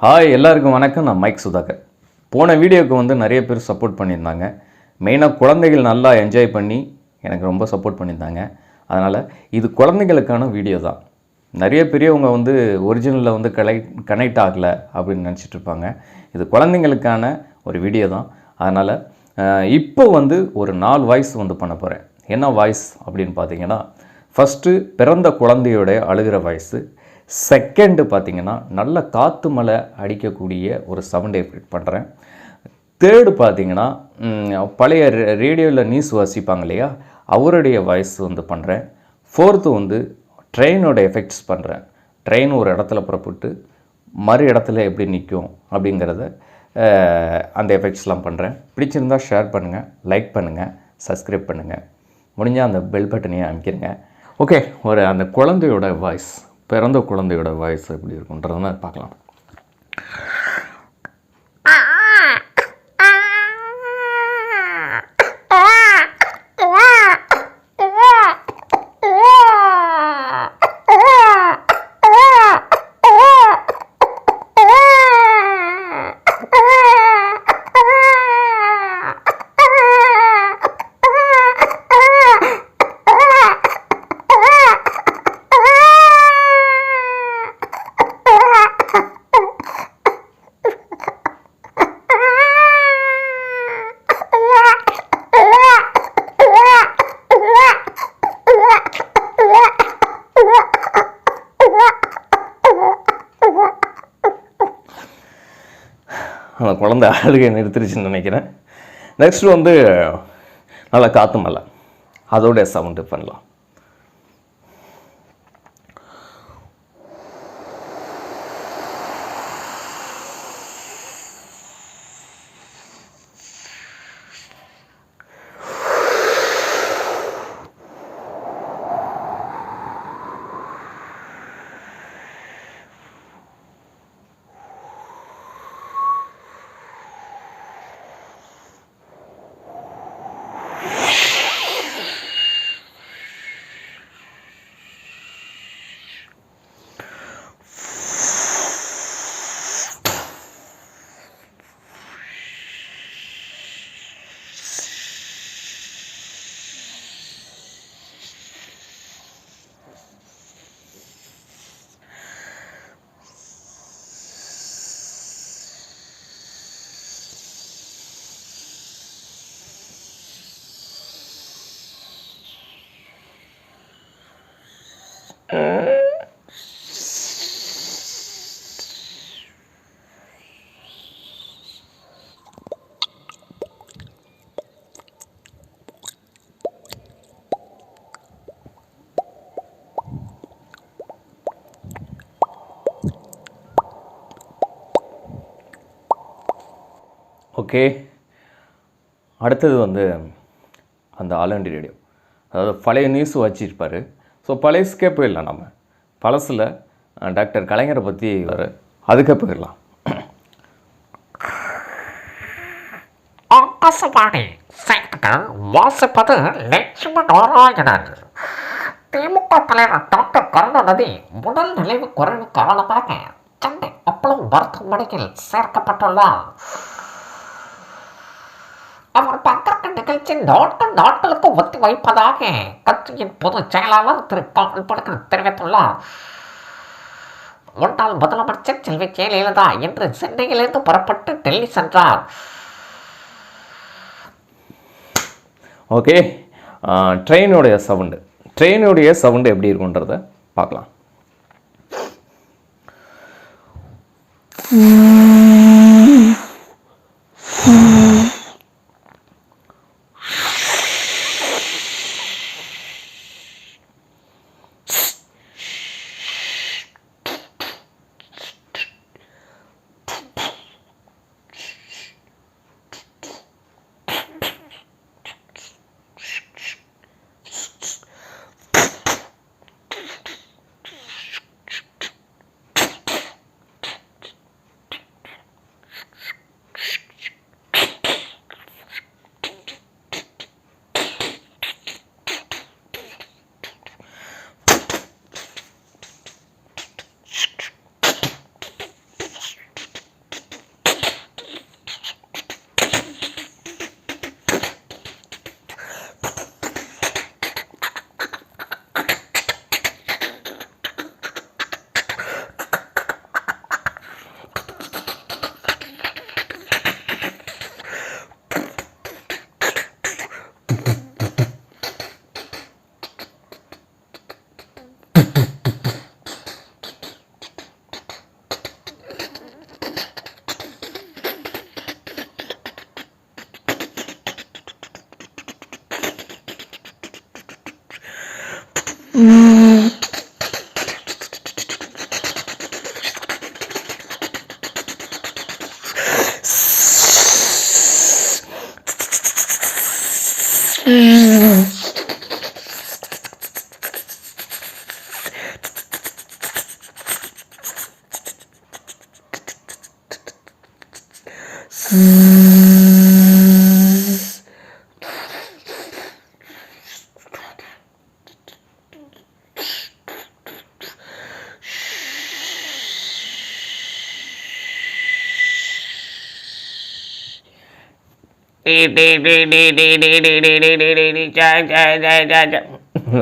Hi எல்லாருக்கும் வணக்கம். நான் மைக் சுதாகர். போன வீடியோவுக்கு வந்து நிறைய பேர் சப்போர்ட் பண்ணியிருந்தாங்க. மெயினாக குழந்தைகள் நல்லா என்ஜாய் பண்ணி எனக்கு ரொம்ப சப்போர்ட் பண்ணியிருந்தாங்க. அதனால் இது குழந்தைகளுக்கான வீடியோ தான். நிறைய பெரியவங்க வந்து ஒரிஜினலில் வந்து கனெக்ட் ஆகலை அப்படின்னு நினச்சிட்டு இருப்பாங்க. இது குழந்தைங்களுக்கான ஒரு வீடியோ தான். அதனால் இப்போ வந்து ஒரு 4 வாய்ஸ் வந்து பண்ண போகிறேன். என்ன வாய்ஸ் அப்படின்னு பார்த்தீங்கன்னா, ஃபஸ்ட்டு பிறந்த குழந்தையோடைய அழுகிற வாய்ஸு, செகண்டு பார்த்திங்கன்னா நல்ல காற்று மழை அடிக்கக்கூடிய ஒரு சவுண்ட் எஃபெக்ட் பண்ணுறேன். தேர்டு பார்த்திங்கன்னா பழைய ரேடியோவில் நியூஸ் வாசிப்பாங்க இல்லையா, அவருடைய வாய்ஸ் வந்து பண்ணுறேன். ஃபோர்த்து வந்து ட்ரெயினோட எஃபெக்ட்ஸ் பண்ணுறேன். ட்ரெயின் ஒரு இடத்துல புறப்பட்டு மறு இடத்துல எப்படி நிற்கும் அப்படிங்கிறத அந்த எஃபெக்ட்ஸ்லாம் பண்ணுறேன். பிடிச்சிருந்தால் ஷேர் பண்ணுங்கள், லைக் பண்ணுங்கள், சப்ஸ்கிரைப் பண்ணுங்கள், முடிஞ்சால் அந்த பெல் பட்டனையும் அமைக்கிறங்க. ஓகே, ஒரு அந்த குழந்தையோட வாய்ஸ், பிறந்த குழந்தையோட வாய்ஸ் எப்படி இருக்குன்றதுன்னு பார்க்கலாம். அந்த குழந்தை அழுகை நிறுத்திருச்சுன்னு நினைக்கிறேன். நெக்ஸ்ட் வந்து நல்லா காற்று மழை, அதோடைய சவுண்டு பண்ணலாம். ஓகே, அடுத்தது வந்து அந்த ஆல் இண்டியா ரேடியோ, அதாவது பழைய நியூஸ் வச்சிருப்பார். ஸோ பழையசுக்கே போயிடலாம். நம்ம பழசில் டாக்டர் கலைஞரை பற்றி வர அதுக்கே போயிடலாம். ஆகாசவாணி செய்திகள் வாசிப்பது லட்சுமி நாராயணன். திமுக தலைவர் டாக்டர் கருணாநிதி உடல் நிலைவு குறைவு காரணமாக சென்னை அப்பளோ மருத்துவமனையில் சேர்க்கப்பட்டுள்ளார். அவர் பங்கேற்க நிகழ்ச்சி 4 நாட்களுக்கு ஒத்தி வைப்பதாக கட்சியின் பொதுச் செயலாளர் திரு பழனிசாமி தெரிவித்துள்ளார். முன்னாள் முதலமைச்சர் செல்வி ஜெயலலிதா இன்று சென்னையிலிருந்து புறப்பட்டு டெல்லி சென்றார். ஓகே, ட்ரெயினுடைய சவுண்டு எப்படி இருக்குன்றத பார்க்கலாம்.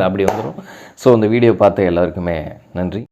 அப்படி வந்துடும். ஸோ இந்த வீடியோ பார்த்த எல்லாருக்குமே நன்றி.